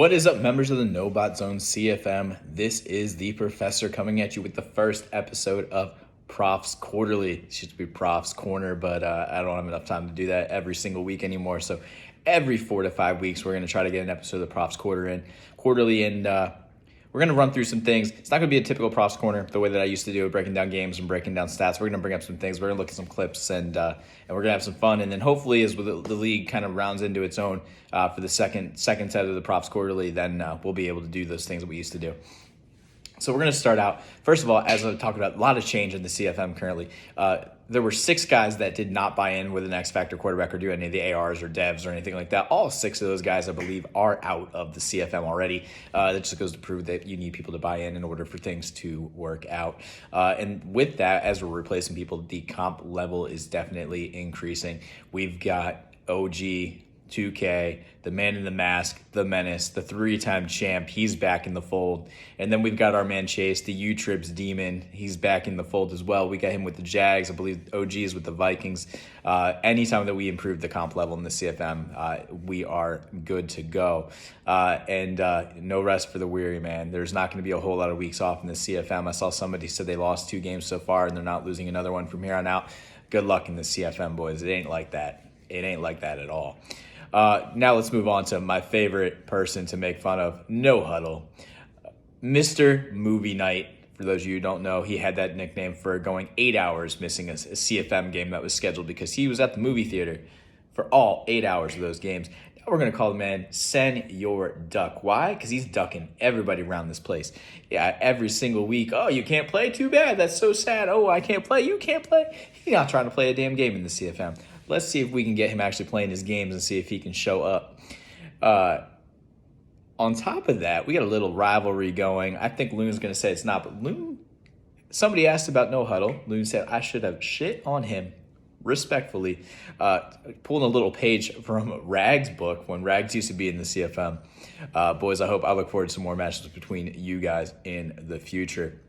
What is up, members of the No Bot Zone CFM? This is the Professor coming at you with the first episode of Prof's Quarterly. It used to be Prof's Corner, but I don't have enough time to do that every single week anymore. So every 4 to 5 weeks, we're going to try to get an episode of the Prof's Quarterly, and we're going to run through some things. It's not going to be a typical Prof's Corner the way that I used to do it, breaking down games and breaking down stats. We're going to bring up some things. We're going to look at some clips, and we're going to have some fun. And then hopefully, as the league kind of rounds into its own for the second set of the Prof's Quarterly, then we'll be able to do those things that we used to do. So we're going to start out, first of all, as I talked about, a lot of change in the CFM currently. There were 6 guys that did not buy in with an X-Factor quarterback or do any of the ARs or devs or anything like that. All 6 of those guys, I believe, are out of the CFM already. That just goes to prove that you need people to buy in order for things to work out. And with that, as we're replacing people, the comp level is definitely increasing. We've got OG, 2K, the man in the mask, the menace, the 3-time champ. He's back in the fold. And then we've got our man Chase, the U-Trips demon. He's back in the fold as well. We got him with the Jags. I believe OG is with the Vikings. Anytime that we improve the comp level in the CFM, we are good to go. And no rest for the weary, man. There's not going to be a whole lot of weeks off in the CFM. I saw somebody said they lost 2 games so far, and they're not losing another one from here on out. Good luck in the CFM, boys. It ain't like that. It ain't like that at all. Now let's move on to my favorite person to make fun of, No Huddle. Mr. Movie Night, for those of you who don't know, he had that nickname for going 8 hours missing a CFM game that was scheduled because he was at the movie theater for all 8 hours of those games. Now we're going to call the man Senor Duck. Why? Because he's ducking everybody around this place. Yeah, every single week. Oh, you can't play? Too bad. That's so sad. Oh, I can't play. You can't play? He's not trying to play a damn game in the CFM. Let's see if we can get him actually playing his games and see if he can show up. On top of that, we got a little rivalry going. I think Loon's going to say it's not, but Loon, somebody asked about No Huddle. Loon said, I should have shit on him respectfully. Pulling a little page from Rag's book when Rags used to be in the CFM. Boys, I look forward to some more matches between you guys in the future.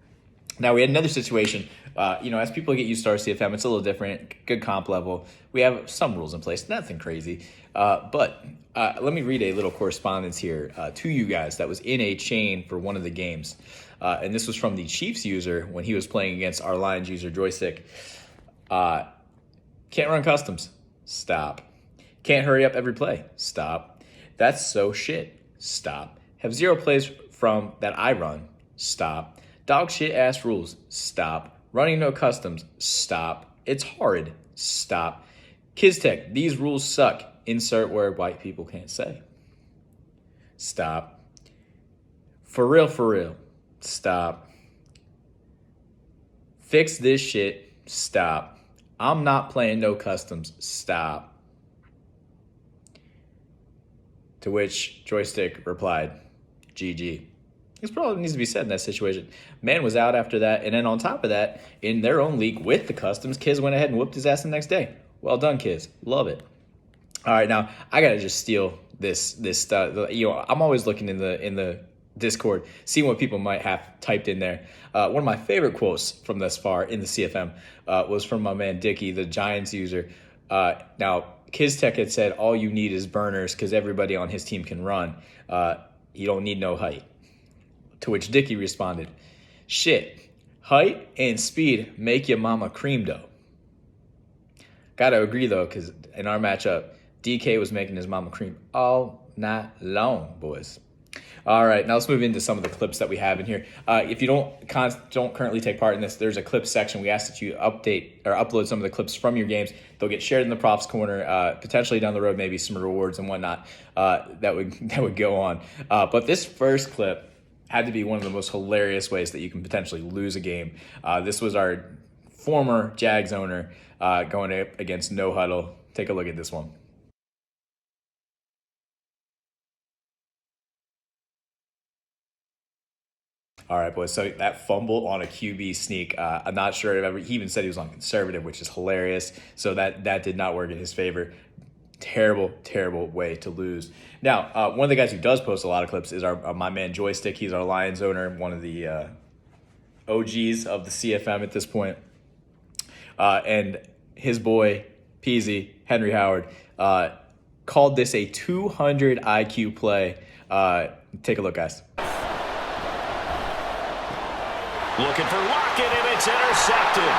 Now, we had another situation, as people get used to our CFM, it's a little different, good comp level. We have some rules in place, nothing crazy. But let me read a little correspondence here to you guys that was in a chain for one of the games. And this was from the Chiefs user when he was playing against our Lions user, Joystick. Can't run customs. Stop. Can't hurry up every play. Stop. That's so shit. Stop. Have 0 plays from that I run. Stop. Dog shit ass rules. Stop. Running no customs. Stop. It's horrid. Stop. Kids Tech, these rules suck. Insert word white people can't say. Stop. For real. Stop. Fix this shit. Stop. I'm not playing no customs. Stop. To which Joystick replied, GG. This probably needs to be said in that situation. Man was out after that, and then on top of that, in their own league with the customs, Kiz went ahead and whooped his ass the next day. Well done, Kiz. Love it. All right, now I gotta just steal this stuff. I'm always looking in the Discord, seeing what people might have typed in there. One of my favorite quotes from thus far in the CFM was from my man Dickie, the Giants user. Now, Kiz Tech had said, all you need is burners because everybody on his team can run. You don't need no height. To which Dickie responded, shit, height and speed make your mama cream dough. Gotta agree, though, because in our matchup, DK was making his mama cream all night long, boys. All right, now let's move into some of the clips that we have in here. If you don't currently take part in this, there's a clip section. We ask that you update or upload some of the clips from your games. They'll get shared in the Profs Corner, potentially down the road, maybe some rewards and whatnot that would go on. But this first clip had to be one of the most hilarious ways that you can potentially lose a game. This was our former Jags owner going up against No Huddle. Take a look at this one. All right, boys. So that fumble on a QB sneak, I'm not sure. He even said he was on conservative, which is hilarious. So that did not work in his favor. Terrible way to lose. Now, one of the guys who does post a lot of clips is my man Joystick. He's our Lions owner, one of the OGs of the CFM at this point. And his boy, Peasy, Henry Howard, called this a 200 IQ play Take a look, guys. Looking for Lockett, and it's intercepted.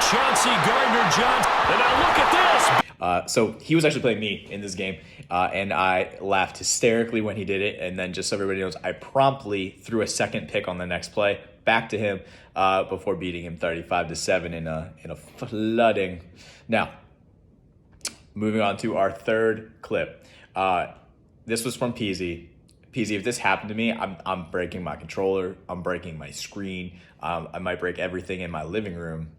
Chauncey Gardner-Johnson. And now look at this. So he was actually playing me in this game, and I laughed hysterically when he did it. And then just so everybody knows, I promptly threw a second pick on the next play back to him before beating him 35-7 in a flooding. Now, moving on to our third clip. This was from Peasy. Peasy, if this happened to me, I'm breaking my controller. I'm breaking my screen. I might break everything in my living room.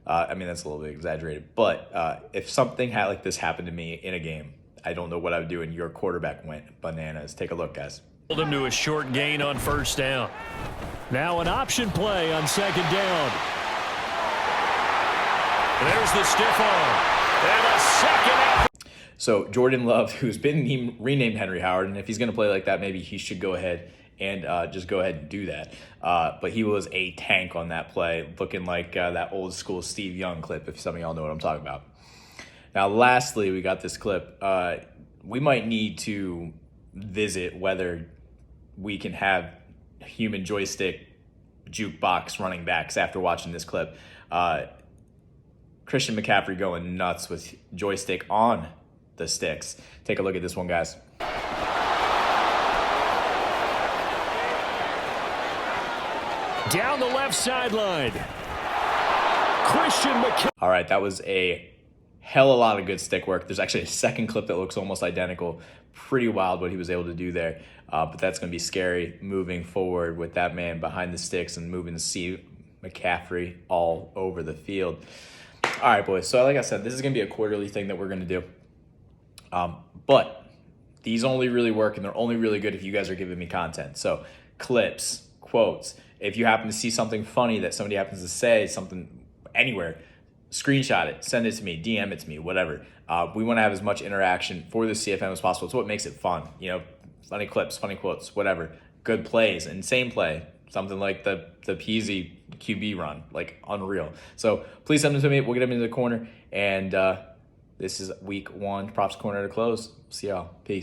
I mean, that's a little bit exaggerated. But if something like this happened to me in a game, I don't know what I would do, and your quarterback went bananas. Take a look, guys. Hold him to a short gain on first down. Now an option play on second down. There's the stiff arm. And a second. So Jordan Love, who's been renamed Henry Howard, and if he's going to play like that, maybe he should go ahead and just go ahead and do that. But he was a tank on that play, looking like that old school Steve Young clip, if some of y'all know what I'm talking about. Now, lastly, we got this clip. We might need to visit whether we can have human joystick jukebox running backs after watching this clip. Christian McCaffrey going nuts with joystick on the sticks. Take a look at this one, guys. Down the left sideline. Christian McCaffrey. All right, that was a hell of a lot of good stick work. There's actually a second clip that looks almost identical. Pretty wild what he was able to do there. But that's going to be scary moving forward with that man behind the sticks and moving to see McCaffrey all over the field. All right, boys. So like I said, this is going to be a quarterly thing that we're going to do. But these only really work, and they're only really good if you guys are giving me content. So clips, quotes. If you happen to see something funny that somebody happens to say, something anywhere, screenshot it, send it to me, DM it to me, whatever. We want to have as much interaction for the CFM as possible. It's what makes it fun. You know, funny clips, funny quotes, whatever. Good plays, insane play. Something like the Peasy QB run, like unreal. So please send them to me. We'll get them into the corner. And this is week 1, Props Corner to close. See y'all. Peace.